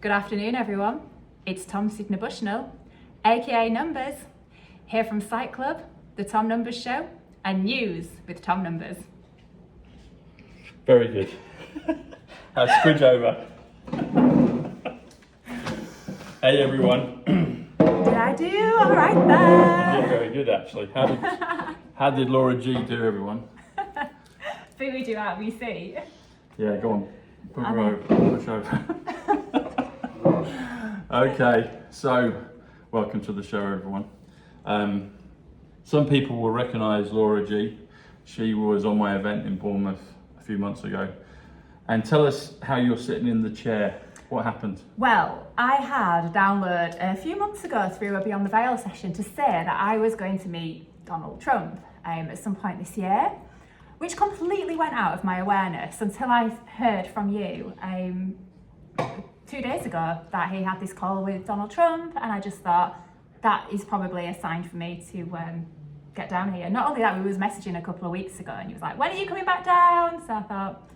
Good afternoon, everyone. It's Tom Sidney Bushnell, aka Numbers, here from Psych Club, the Tom Numbers Show, and News with Tom Numbers. Very good. Squidge over. Hey everyone. Did I do all right there? You did very good actually. How did Laura G do, everyone? Food you out, VC. Yeah, go on. Put her over. Push over. Okay, so welcome to the show, everyone. Some people will recognise Laura G. She was on my event in Bournemouth a few months ago. And tell us how you're sitting in the chair. What happened? Well, I had a download a few months ago through a Beyond the Veil session to say that I was going to meet Donald Trump at some point this year, which completely went out of my awareness until I heard from you 2 days ago that he had this call with Donald Trump, and I just thought that is probably a sign for me to get down here. Not only that, we was messaging a couple of weeks ago and he was like, when are you coming back down? So I thought,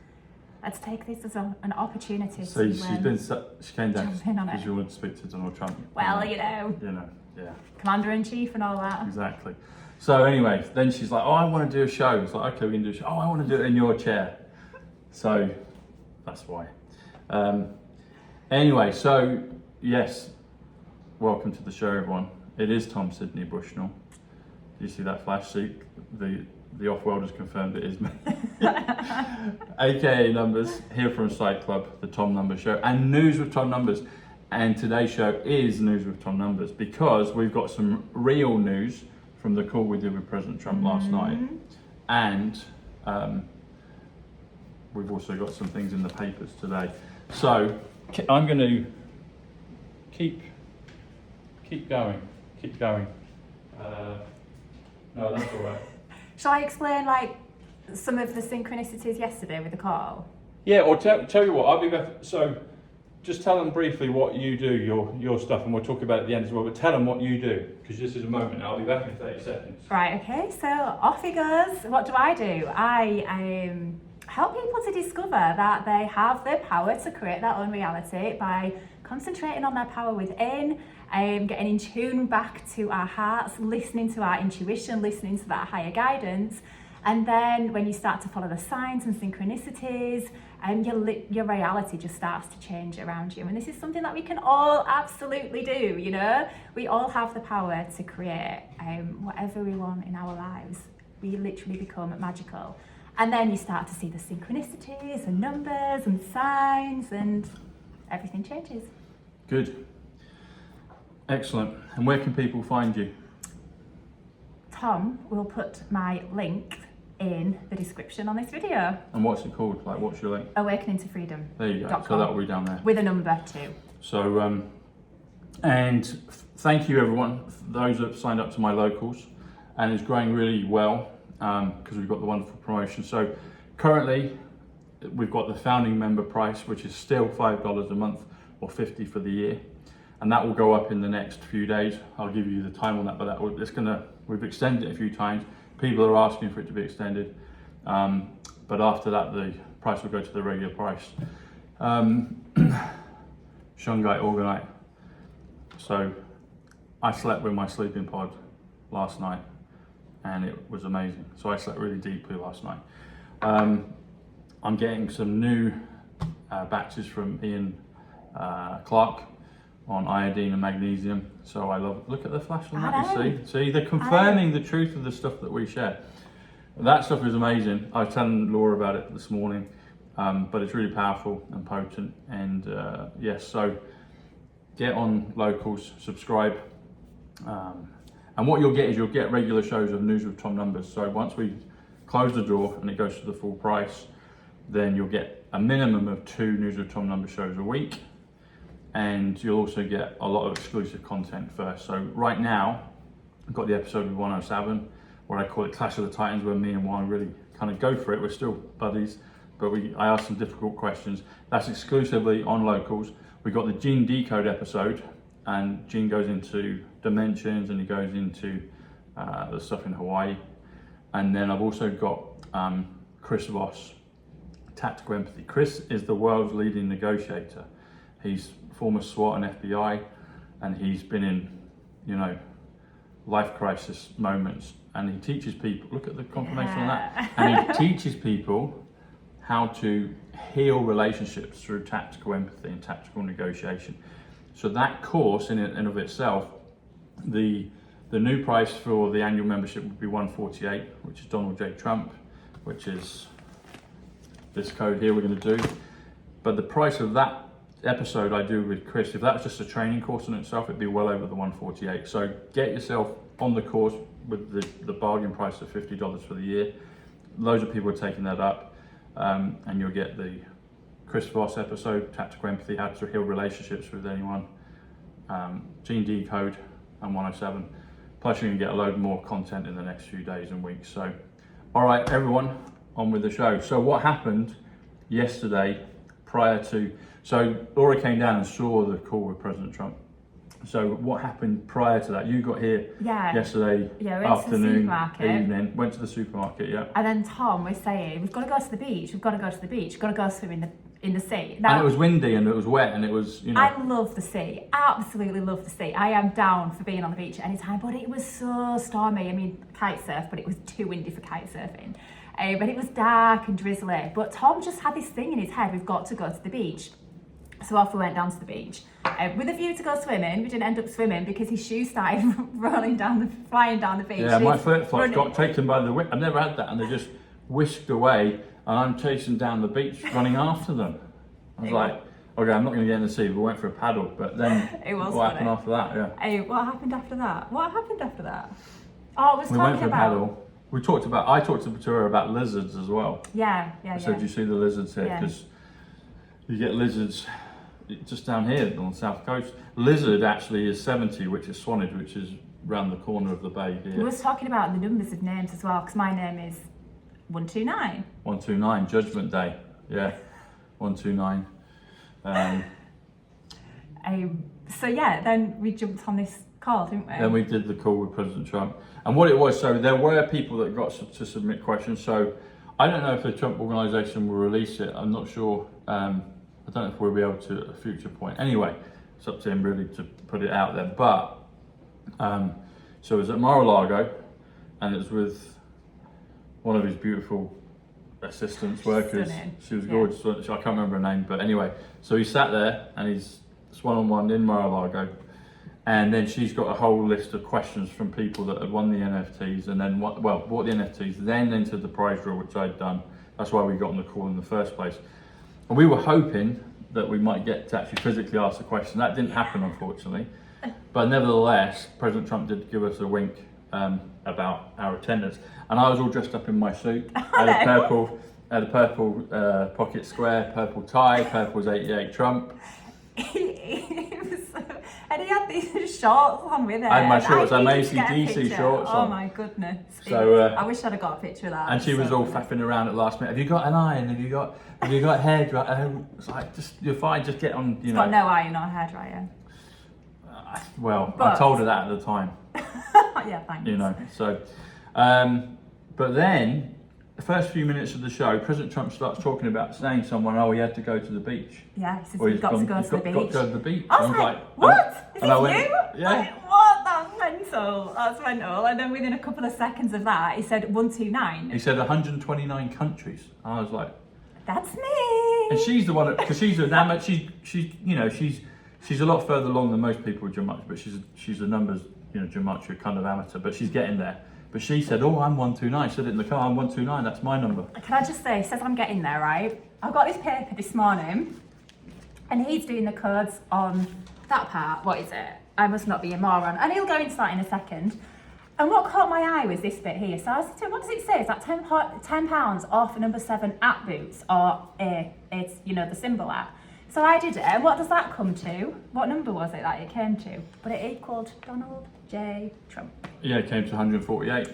let's take this as an opportunity so to she came down because you wanted to speak to Donald Trump. Well, you know, yeah. Commander-in-Chief and all that. Exactly. So anyway, then she's like, oh, I want to do a show. It's like, okay, we can do a show. Oh, I want to do it in your chair. So that's why. Anyway, so yes, welcome to the show, everyone. It is Tom Sidney Bushnell. Do you see that flash? See, the off-world has confirmed it is me. AKA Numbers, here from Psych Club, the Tom Numbers Show, and News with Tom Numbers. And today's show is News with Tom Numbers because we've got some real news from the call we did with President Trump last night. And we've also got some things in the papers today. So I'm going to keep going. No, that's all right. Shall I explain some of the synchronicities yesterday with the call? Yeah, or tell you what, I'll be back. So just tell them briefly what you do, your stuff, and we'll talk about it at the end as well, but tell them what you do, because this is a moment. I'll be back in 30 seconds. Right, okay, so off he goes. What do? I help people to discover that they have the power to create their own reality by concentrating on their power within, getting in tune back to our hearts, listening to our intuition, listening to that higher guidance. And then when you start to follow the signs and synchronicities, your reality just starts to change around you. And this is something that we can all absolutely do, you know? We all have the power to create whatever we want in our lives. We literally become magical. And then you start to see the synchronicities and numbers and signs, and everything changes. Good. Excellent. And where can people find you? Tom will put my link in the description on this video. And what's it called? What's your link? Awakening to Freedom. There you go. So that'll be down there. With a number too. So, and thank you everyone, those that have signed up to my locals, and it's growing really well because we've got the wonderful promotion. So currently we've got the founding member price, which is still $5 a month or $50 for the year. And that will go up in the next few days. I'll give you the time on that, but we've extended it a few times. People are asking for it to be extended. But after that, the price will go to the regular price. Shungite Orgonite. So I slept with my sleeping pod last night and it was amazing. So I slept really deeply last night. I'm getting some new batches from Ian Clark on iodine and magnesium. So I love, look at the flash on that, you see? They're confirming the truth of the stuff that we share. That stuff is amazing. I was telling Laura about it this morning, but it's really powerful and potent. And yes, so get on locals, subscribe. And what you'll get is you'll get regular shows of News with Tom Numbers. So once we close the door and it goes to the full price, then you'll get a minimum of 2 News with Tom Numbers shows a week. And you'll also get a lot of exclusive content first. So right now, I've got the episode with 107, where I call it Clash of the Titans, where me and Juan really kind of go for it. We're still buddies, but I ask some difficult questions. That's exclusively on locals. We got the Gene Decode episode, and Gene goes into dimensions and he goes into the stuff in Hawaii. And then I've also got Chris Voss, Tactical Empathy. Chris is the world's leading negotiator. He's former SWAT and FBI, and he's been in, you know, life crisis moments, and he teaches people, look at the confirmation on that, and he teaches people how to heal relationships through tactical empathy and tactical negotiation. So that course in and of itself, the new price for the annual membership would be $148, which is Donald J. Trump, which is this code here we're going to do. But the price of that episode I do with Chris, if that was just a training course in itself, it'd be well over the $148. So get yourself on the course with the bargain price of $50 for the year. Loads of people are taking that up, and you'll get the Chris Voss episode, Tactical Empathy, How to Heal Relationships with Anyone, Gene Decode, and 107. Plus you're going to get a load more content in the next few days and weeks. So, all right, everyone, on with the show. So what happened yesterday prior to, so Laura came down and saw the call with President Trump. So what happened prior to that? You got here yesterday afternoon, evening, went to the supermarket, And then Tom was saying, we've got to go to the beach, we've got to go to the beach, we've got to go swim in the sea. Now, and it was windy and it was wet and it was, you know. I love the sea, absolutely love the sea. I am down for being on the beach at any time, but it was so stormy. I mean, kite surf, but it was too windy for kite surfing. But it was dark and drizzly. But Tom just had this thing in his head, we've got to go to the beach. So off we went down to the beach with a view to go swimming. We didn't end up swimming because his shoes started flying down the beach. Yeah, my flip-flops got taken by the wind. I've never had that, and they just whisked away, and I'm chasing down the beach, running after them. I was like, okay, I'm not going to get in the sea. We went for a paddle, but then what happened after that? Yeah. What happened after that? What happened after that? Oh, I was we talking went for about. A paddle. I talked to her about lizards as well. Yeah. I said, you see the lizards here? Because you get lizards just down here on the south coast. Lizard actually is 70, which is Swanage, which is round the corner of the bay here. We was talking about the numbers of names as well, because my name is 129. 129, Judgment Day. Yeah, 129. So yeah, then we jumped on this call, didn't we? Then we did the call with President Trump. And what it was, so there were people that got to submit questions. So I don't know if the Trump organization will release it. I'm not sure. I don't know if we'll be able to at a future point. Anyway, it's up to him really to put it out there. But, so it was at Mar-a-Lago, and it was with one of his beautiful assistants, workers. Stunning. She was gorgeous. I can't remember her name, but anyway. So he sat there, and it's one-on-one in Mar-a-Lago. And then she's got a whole list of questions from people that had won the NFTs, and then bought the NFTs, then entered the prize draw, which I'd done. That's why we got on the call in the first place. And we were hoping that we might get to actually physically ask the question. That didn't happen, unfortunately. But nevertheless, President Trump did give us a wink about our attendance. And I was all dressed up in my suit. I had a purple pocket square, purple tie, purple's 88 Trump. And he had these shorts on with it. I had my shorts, I'm AC/DC shorts on. Oh my goodness. So, I wish I'd have got a picture of that. And she was all faffing around at last minute. Have you got an iron? Have you got hair dryer? It's like, you're fine, just get on, you know. Got no iron or hair dryer. I told her that at the time. Yeah, thanks. You know, so, but then, the first few minutes of the show, President Trump starts talking about saying someone, he had to go to the beach. Yeah, he says he's got to go to the beach. Got to go to the beach. I was like, what? Is it you? Yeah. Like, what? That's mental. That's mental. And then within a couple of seconds of that, he said 129. He said 129 countries. And I was like, that's me. And she's the one, because she's an amateur. She's a lot further along than most people with gematria, but she's a numbers, gematria kind of amateur, but she's getting there. But she said, I'm 129. She said it in the car, I'm 129, that's my number. Can I just say, says I'm getting there, right? I got this paper this morning, and he's doing the codes on that part. What is it? I must not be a moron. And he'll go into that in a second. And what caught my eye was this bit here. So I was saying, what does it say? Is that £10 off a number 7 at Boots, or it's, the symbol at? So I did it, and what does that come to? What number was it that it came to? But it equaled Donald J. Trump. Yeah, it came to 148.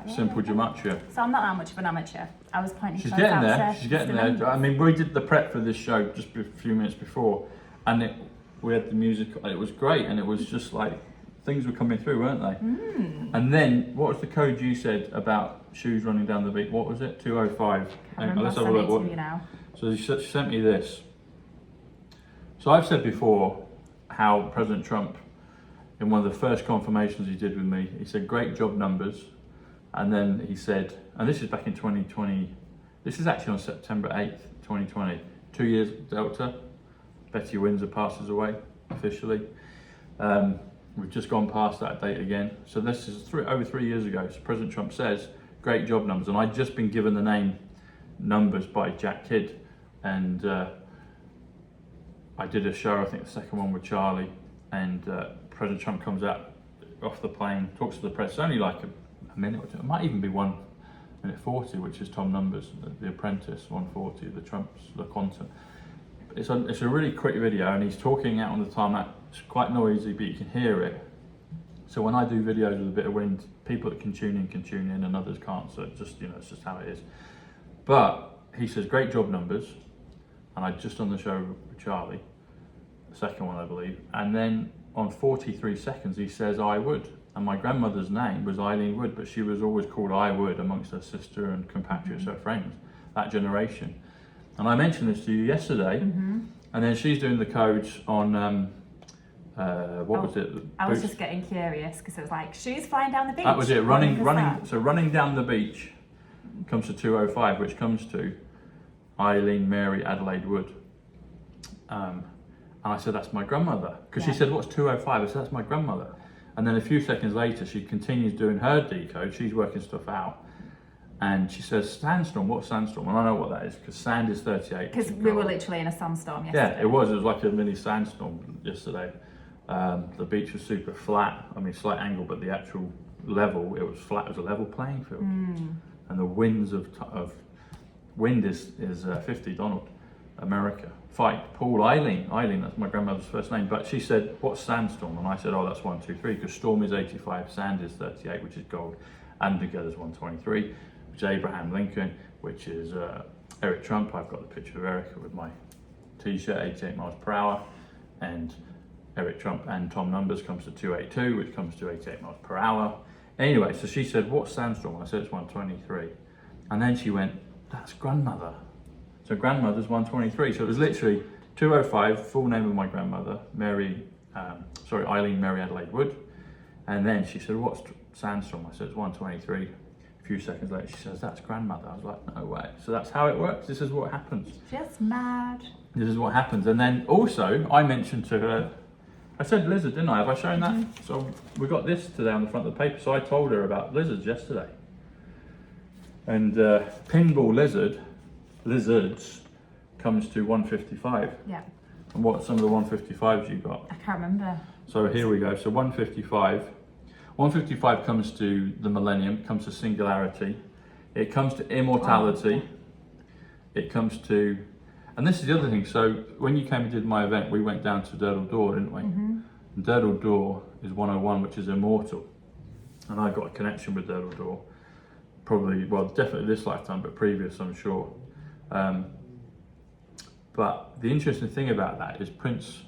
Simple gematria. So I'm not that much of an amateur. I was pointing. She's getting there. She's getting there. I mean, we did the prep for this show just a few minutes before, and we had the music. It was great, and it was just like things were coming through, weren't they? Mm. And then, what was the code you said about shoes running down the beach? What was it? 205. Let's have a look. You now. So she sent me this. So I've said before how President Trump, in one of the first confirmations he did with me, he said, great job numbers. And then he said, and this is back in 2020, this is actually on September 8th, 2020, 2 years Delta, Betty Windsor passes away officially. We've just gone past that date again. So this is over 3 years ago. So President Trump says, great job numbers. And I'd just been given the name Numbers by Jack Kidd. And I did a show, I think the second one with Charlie. And President Trump comes out off the plane, talks to the press. It's only like a minute or two. It might even be 1 minute 40, which is Tom Numbers, The Apprentice, 140, the Trumps, the Quantum. It's a really quick video, and he's talking out on the tarmac. It's quite noisy, but you can hear it. So when I do videos with a bit of wind, people that can tune in and others can't. So it's just, it's just how it is. But he says, great job numbers. And I just on the show with Charlie, the second one, I believe. And then on 43 seconds, he says, I would. And my grandmother's name was Eileen Wood, but she was always called I Wood amongst her sister and compatriots, her friends, that generation. And I mentioned this to you yesterday, and then she's doing the codes on, what was it? I was just getting curious because it was like, shoes flying down the beach. That was it, running. So running down the beach comes to 205, which comes to Eileen Mary Adelaide Wood. And I said, that's my grandmother. Because she said, what's 205? I said, that's my grandmother. And then a few seconds later, she continues doing her decode. She's working stuff out. And she says, sandstorm, what's sandstorm? And I know what that is, because sand is 38. Because we were literally in a sandstorm yesterday. Yeah, it was like a mini sandstorm yesterday. The beach was super flat. I mean, slight angle, but the actual level, it was flat. It was a level playing field. And the winds wind is 50, Donald, America. Fight, Paul, Eileen, that's my grandmother's first name. But she said, what's sandstorm? And I said, oh, that's 123, because storm is 85, sand is 38, which is gold, and together is 123. Which is Abraham Lincoln, which is Eric Trump. I've got the picture of Eric with my t-shirt, 88 miles per hour. And Eric Trump and Tom Numbers comes to 282, which comes to 88 miles per hour. Anyway, so she said, what's sandstorm? I said, it's 123. And then she went, that's grandmother. So grandmother's 123. So it was literally 205, full name of my grandmother, Eileen Mary Adelaide Wood. And then she said, what's sandstorm? I said, it's 123. A few seconds later, she says, that's grandmother. I was like, no way. So that's how it works. This is what happens. Just mad. This is what happens. And then also, I mentioned to her, I said lizard, didn't I? Have I shown that? So we got this today on the front of the paper. So I told her about lizards yesterday. And pinball lizards comes to 155. Yeah. And what are some of the 155s you got? I can't remember. So here we go. So 155. 155 comes to the millennium, comes to singularity. It comes to immortality. It comes to, and this is the other thing. So when you came and did my event, we went down to Durdle Door, didn't we? And Durdle Door is 101, which is immortal. And I got a connection with Durdle Door. Probably, well, definitely this lifetime, but previous, I'm sure. But the interesting thing about that is Prince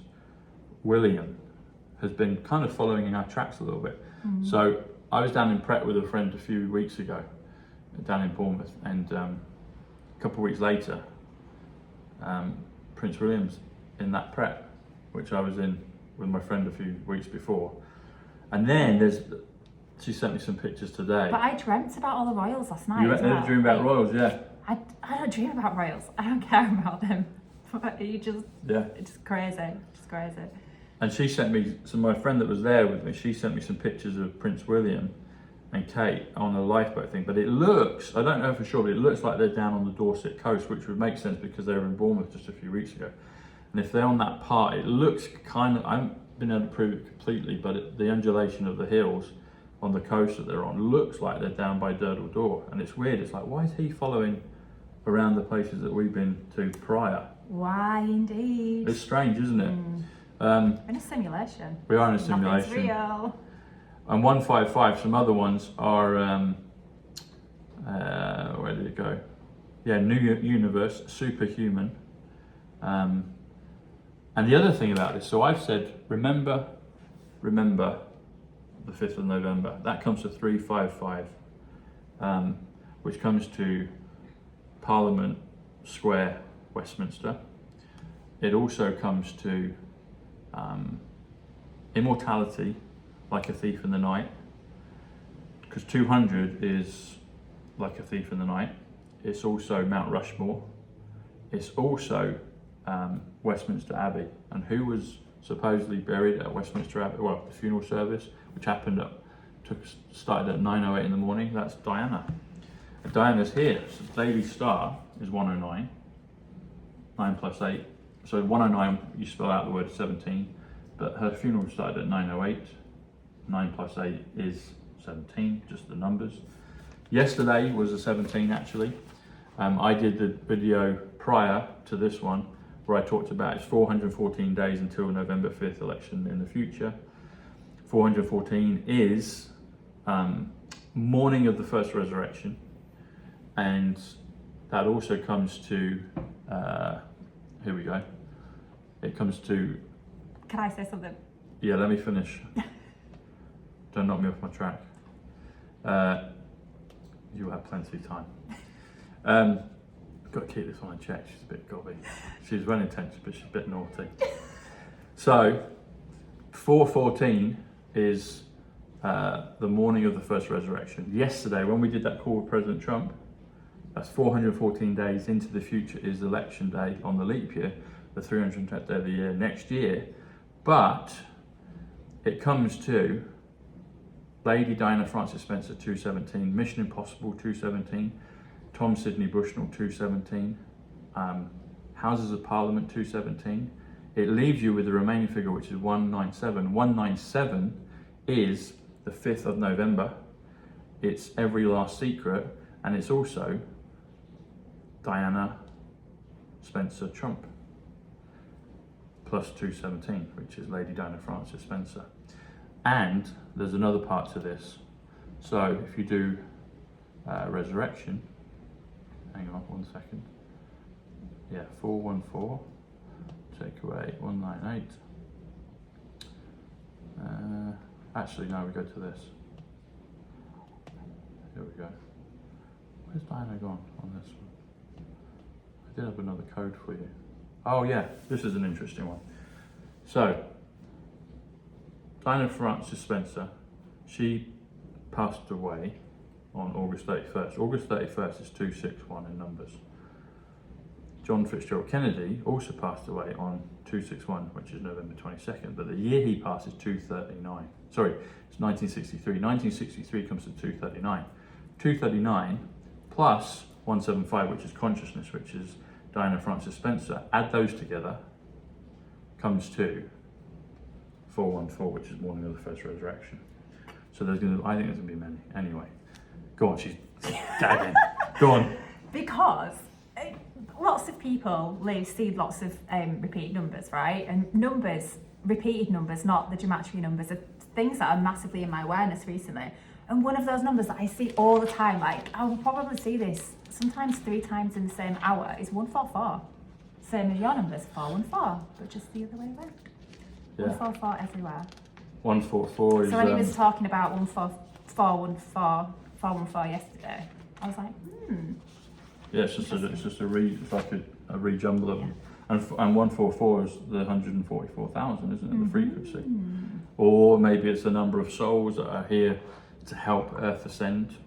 William has been kind of following in our tracks a little bit. So I was down in Pret with a friend a few weeks ago, down in Bournemouth, and a couple of weeks later, Prince William's in that Pret, which I was in with my friend a few weeks before. And then she sent me some pictures today. But I dreamt about all the royals last night. You dream about royals, yeah. I don't dream about royals. I don't care about them. But it's just crazy. Just crazy. And she sent me, so my friend that was there with me, she sent me some pictures of Prince William and Kate on a lifeboat thing. But it looks, I don't know for sure, but it looks like they're down on the Dorset coast, which would make sense because they were in Bournemouth just a few weeks ago. And if they're on that part, it looks kind of, I haven't been able to prove it completely, but the undulation of the hills on the coast that they're on looks like they're down by Durdle Door. And it's weird, it's like, why is he following around the places that we've been to prior? Why indeed? It's strange, isn't it? In a simulation. We are in a simulation. Nothing's real. And 155, some other ones are, where did it go? Yeah, New Universe, Superhuman. And the other thing about this, so I've said, remember the 5th of November. That comes to 355, which comes to Parliament Square, Westminster. it also comes to immortality, like a thief in the night, because 200 is like a thief in the night. It's also Mount Rushmore. It's also Westminster Abbey. And who was supposedly buried at Westminster Abbey? Well, the funeral service, which started at 9:08 in the morning. That's Diana. And Diana's here. So the daily star is 109. 9 plus 8. So 109, you spell out the word 17. But her funeral started at 9:08. 9 plus 8 is 17, just the numbers. Yesterday was a 17 actually. I did the video prior to this one where I talked about it's 414 days until November 5th election in the future. 414 is morning of the first resurrection, and that also comes to, here we go, it comes to... Can I say something? Yeah, let me finish. Don't knock me off my track. You'll have plenty of time. Got to keep this one in check, she's a bit gobby. She's well intentioned, but she's a bit naughty. So, 414 is the morning of the first resurrection. Yesterday, when we did that call with President Trump, that's 414 days into the future is election day on the leap year, the 310th day of the year next year. But it comes to Lady Diana Frances Spencer 217, Mission Impossible 217, Tom Sidney Bushnell 217, Houses of Parliament 217. It leaves you with the remaining figure, which is 197. 197 is the 5th of November. It's Every Last Secret, and it's also Diana Spencer Trump plus 217, which is Lady Diana Frances Spencer. And there's another part to this. So if you do resurrection, hang on 1 second. Yeah, 414, take away 198. Actually, no, we go to this. Here we go. Where's Diana gone on this one? I did have another code for you. Oh yeah, this is an interesting one. So, Diana Frances Spencer, she passed away on August 31st. August 31st is 261 in numbers. John Fitzgerald Kennedy also passed away on 261, which is November 22nd, but the year he passed is 239. Sorry, it's 1963. 1963 comes to 239. 239 plus 175, which is consciousnness, which is Diana Frances Spencer. Add those together, comes to 414, which is morning of the first resurrection. So I think there's gonna be many. Anyway, go on, she's gagging. Go on. Because lots of people see lots of repeat numbers, right? And numbers, repeated numbers, not the gematria numbers, are things that are massively in my awareness recently. And one of those numbers that I see all the time, like I will probably see this sometimes 3 times in the same hour, is 144. Same as your numbers, 414, but just the other way around. Yeah. 144 everywhere. 144 is... So when he was talking about 414 yesterday, I was like, Yeah, it's like a rejumble of them. And 144 is the 144,000, isn't it, the frequency? Or maybe it's the number of souls that are here to help Earth ascend.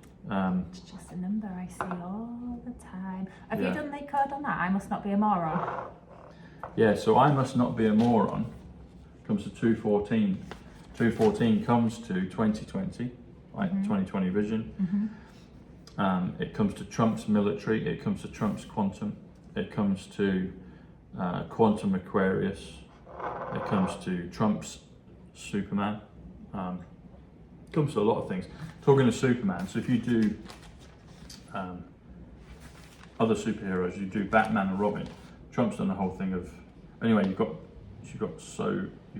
It's just a number I see all the time. Have you done the code on that? I must not be a moron. Yeah, so I must not be a moron comes to 214. 214 comes to 2020, like 2020 vision. It comes to Trump's military, it comes to Trump's quantum, it comes to quantum Aquarius, it comes to Trump's Superman, it comes to a lot of things. Talking to Superman, so if you do other superheroes, you do Batman and Robin. Trump's done the whole thing of, anyway, you've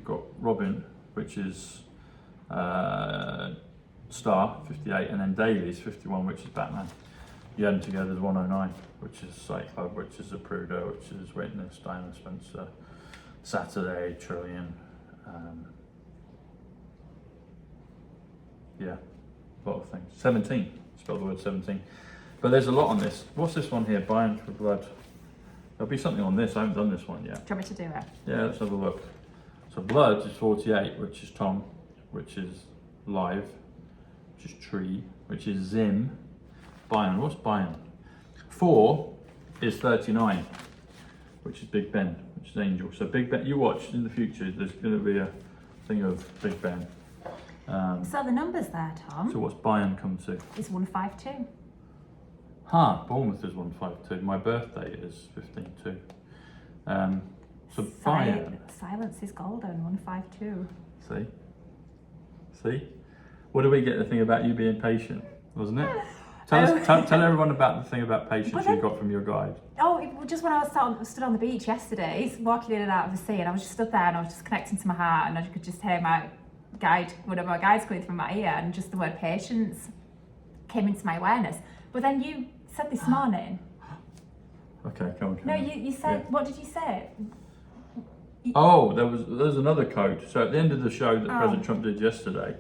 got Robin, which is Star, 58, and then Daily is 51, which is Batman. You add them together as 109, which is Psych, which is Zapruder, which is Witness, Diana Spencer, Saturday, Trillion. Yeah, a lot of things. 17, spell the word 17. But there's a lot on this. What's this one here? Bind for blood. There'll be something on this. I haven't done this one yet. Do you want me to do it? Yeah, let's have a look. So blood is 48, which is Tom, which is live, which is tree, which is Zim. Bion, what's Bion? 4 is 39, which is Big Ben, which is Angel. So Big Ben, you watch in the future, there's going to be a thing of Big Ben. So the numbers there, Tom, So what's Bion come to? is 152. Bournemouth is 152. My birthday is 15/2. So Bion. Silence is golden, 152. See? What do we get the thing about you being patient, wasn't it? Tell everyone about the thing about patience you got from your guide. Oh, just when I was stood on the beach yesterday, walking in and out of the sea, and I was just stood there and I was just connecting to my heart, and I could just hear one of my guides coming through my ear, and just the word patience came into my awareness. But then you said this morning. Okay, come on. No, you said, yeah. What did you say? Oh, there's another code. So at the end of the show that President Trump did yesterday,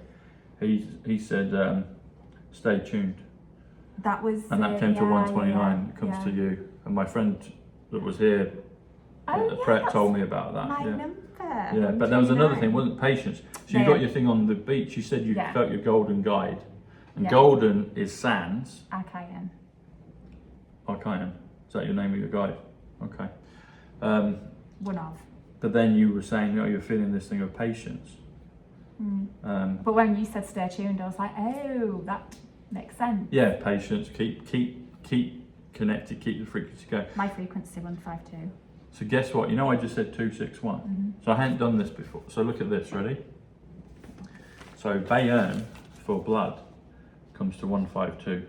he said, stay tuned. That was... And that came to 129, it comes to you. And my friend that was here at prep told me about that. My number. Yeah, but there was another thing, wasn't patience. So you got your thing on the beach, you said you felt your golden guide. And golden is sands. Archaean. Archaean. Is that your name of your guide? Okay. One of. But then you were saying, you're feeling this thing of patience. But when you said stay tuned, I was like, oh, that makes sense. Yeah, patience. Keep connected. Keep the frequency going. My frequency 152. So guess what? You know I just said 261. So I hadn't done this before. So look at this. Ready? So Bayern for blood comes to 152.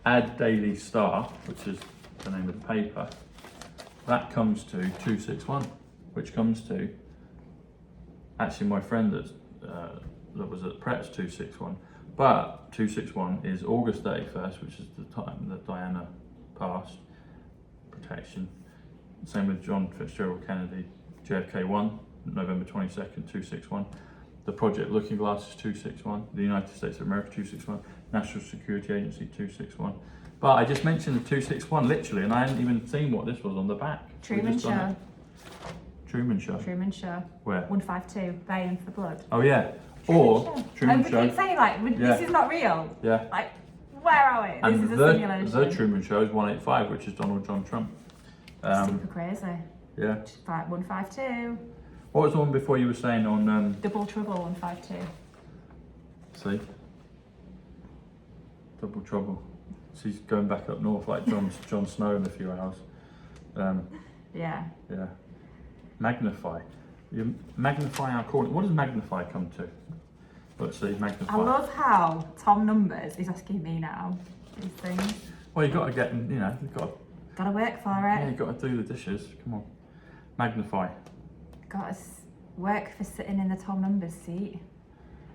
Add Daily Star, which is the name of the paper. That comes to 261, which comes to actually my friend that was at Pret's 261. But 261 is August 31st, which is the time that Diana passed. Protection. Same with John Fitzgerald Kennedy, JFK 1, November 22nd, 261. The Project Looking Glass is 261. The United States of America 261. National Security Agency 261. But I just mentioned the 261 literally, and I hadn't even seen what this was on the back. Truman Show. Truman Show. Truman Show. Where? 152. Bayern for blood. Oh yeah. Or Truman Show. We keep saying like, this is not real. Yeah. Like, where are we? And this is a simulation. The Truman Show is 185, which is Donald John Trump. Super crazy. Yeah. Like 152. What was the one before you were saying on? Double Trouble 152. See. Double Trouble. She's going back up north like Jon Snow in a few hours. Yeah. Yeah. Magnify. You magnify our calling. What does magnify come to? Let's see, magnify. I love how Tom Numbers is asking me now these things. Well, you got to get, you've got to. Gotta work for it. Yeah, you've got to do the dishes. Come on. Magnify. Gotta work for sitting in the Tom Numbers seat.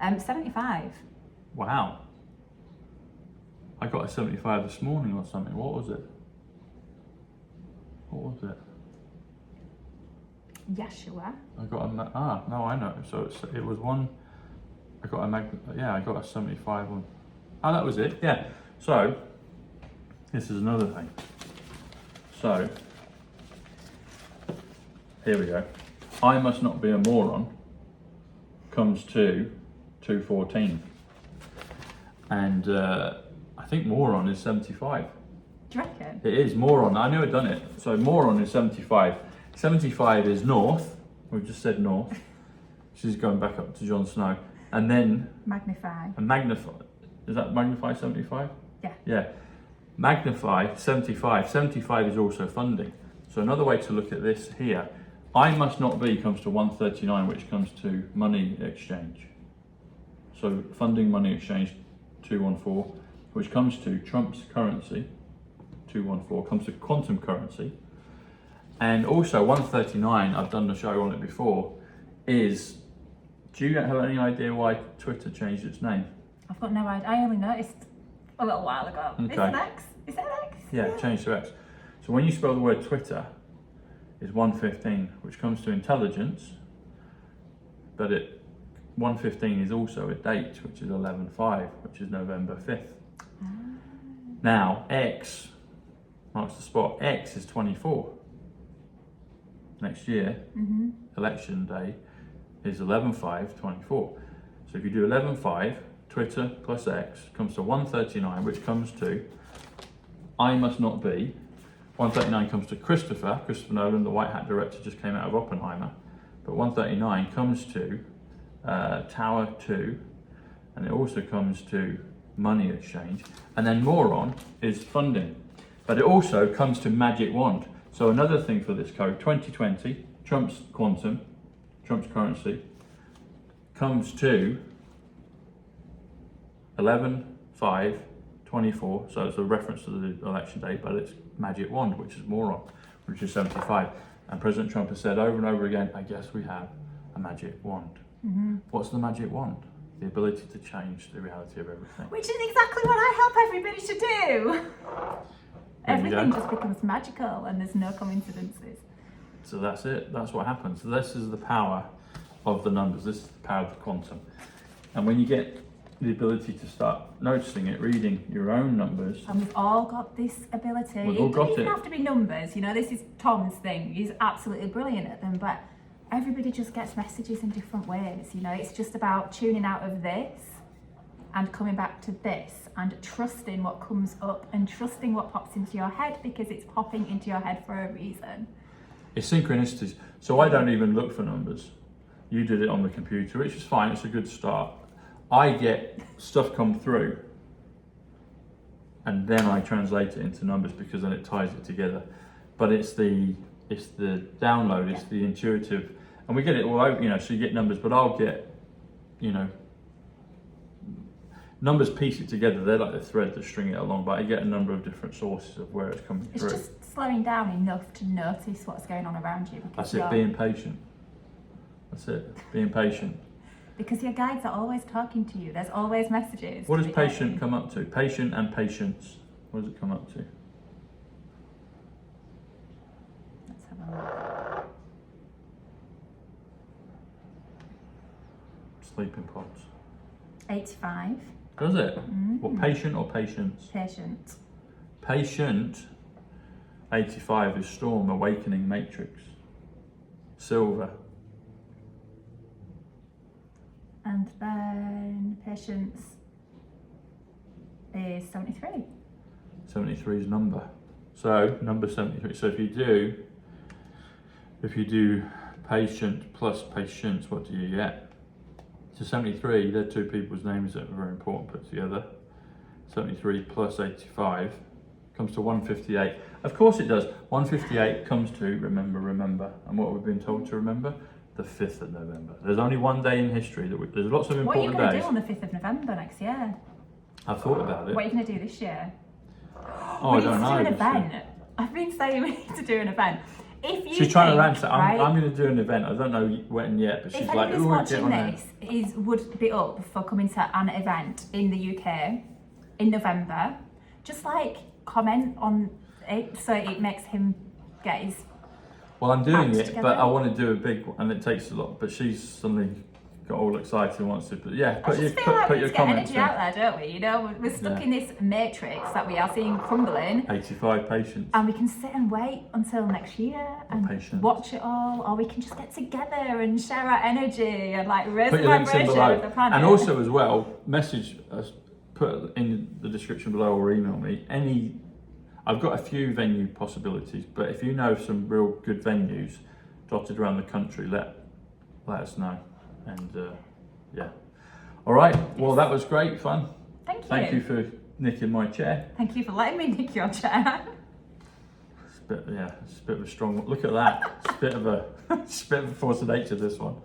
75. Wow. I got a 75 this morning or something. What was it? Yeshua. I got a, no, I know. So it was one, I got a 75 one. Oh, that was it, yeah. So, this is another thing. So, here we go. I must not be a moron comes to 214. And I think moron is 75. Do you reckon? It is moron. I knew I'd done it. So moron is 75. 75 is north. We've just said north. She's going back up to Jon Snow. And then magnify. And magnify. Is that magnify 75? Yeah. Yeah. Magnify 75. 75 is also funding. So another way to look at this here, I must not be comes to 139, which comes to money exchange. So funding money exchange 214, which comes to Trump's currency 214, comes to quantum currency. And also 139, I've done the show on it before, is, do you have any idea why Twitter changed its name? I've got no idea. I only noticed a little while ago. Okay. It's an X. Is that an X? Yeah, it changed to X. So when you spell the word Twitter, it's 115, which comes to intelligence, but 115 is also a date, which is 11/5, which is November 5th. Now, X marks the spot. X is 24. next year, election day, is 11/5/24. So if you do 11/5, Twitter plus X comes to 139, which comes to I must not be. 139 comes to Christopher Nolan, the White Hat director, just came out of Oppenheimer. But 139 comes to Tower 2, and it also comes to Money Exchange. And then moron is funding. But it also comes to Magic Wand. So another thing for this code, 2020, Trump's quantum, Trump's currency, comes to 11/5/24. So it's a reference to the election date, but it's Magic Wand, which is moron, which is 75. And President Trump has said over and over again, I guess we have a magic wand. What's the magic wand? The ability to change the reality of everything. Which is exactly what I help everybody to do. Everything just becomes magical and there's no coincidences. So that's it. That's what happens. So this is the power of the numbers. This is the power of the quantum. And when you get the ability to start noticing it, reading your own numbers. And we've all got this ability. We've all got it doesn't it. have to be numbers. You know, this is Tom's thing. He's absolutely brilliant at them, but everybody just gets messages in different ways. You know, it's just about tuning out of this and coming back to this and trusting what comes up and trusting what pops into your head, because it's popping into your head for a reason. It's synchronicities. So I don't even look for numbers. You did it on the computer, which is fine. It's a good start. I get stuff come through and then I translate it into numbers, because then it ties it together. But it's the download, it's the intuitive, and we get it all over, you know, so you get numbers, but I'll get, you know, numbers piece it together. They're like the thread that string it along, but I get a number of different sources of where it's coming through. It's just slowing down enough to notice what's going on around you. That's it, being patient. That's it, being patient. Because your guides are always talking to you. There's always messages. What does patient come up to? Patient and patience. What does it come up to? Let's have a look. Sleeping pods. 85. Does it? What, patient or patience? Patient. Patient. 85 is storm, awakening, matrix. Silver. And then patience is 73. 73 is number. So number 73. So if you do patient plus patience, what do you get? So 73, they're two people's names that are very important put together. 73 plus 85 comes to 158. Of course it does. 158 comes to remember. And what we've been told to remember? The 5th of November. There's only one day in history that there's lots of important days. What are you going to do on the 5th of November next year? I've thought about it. What are you going to do this year? Oh, I don't know. We need to do an event. I've been saying we need to do an event. If you she's trying to rant. I'm going to do an event. I don't know when yet, but she's like, if anybody's watching this would be up for coming to an event in the UK in November, just like comment on it so it makes him get his. Well, I'm doing it, but I want to do a big one, and it takes a lot. But she's suddenly got all excited and wants to. But yeah, put your comments energy out there, don't we? You know, we're stuck in this matrix that we are seeing crumbling. 85 patience. And we can sit and wait until next year and watch it all, or we can just get together and share our energy and like raise the vibration of the planet. And also as well, message us, put in the description below or email me I've got a few venue possibilities, but if you know some real good venues dotted around the country, let us know. And yeah. All right. Well, that was great fun. Thank you. Thank you for nicking my chair. Thank you for letting me nick your chair. It's a bit of a strong one. Look at that. It's a bit of a force of nature, this one.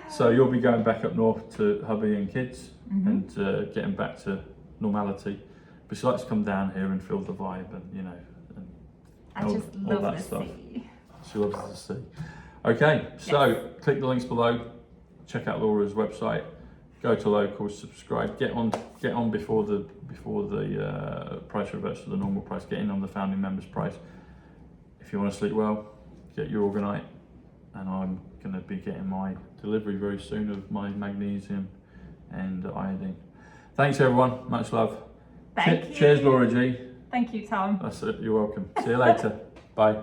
So you'll be going back up north to hubby and kids and getting back to normality. But she likes to come down here and feel the vibe and, you know, I just love the sea. She loves the sea. Okay, so click the links below, check out Laura's website, go to locals, subscribe, get on before the price reverts to the normal price, get in on the founding members price. If you want to sleep well, get your ORGONITE, and I'm going to be getting my delivery very soon of my magnesium and iodine. Thanks everyone, much love. Thank you. Cheers, Laura G. Thank you, Tom. That's it, you're welcome. See you later. Bye.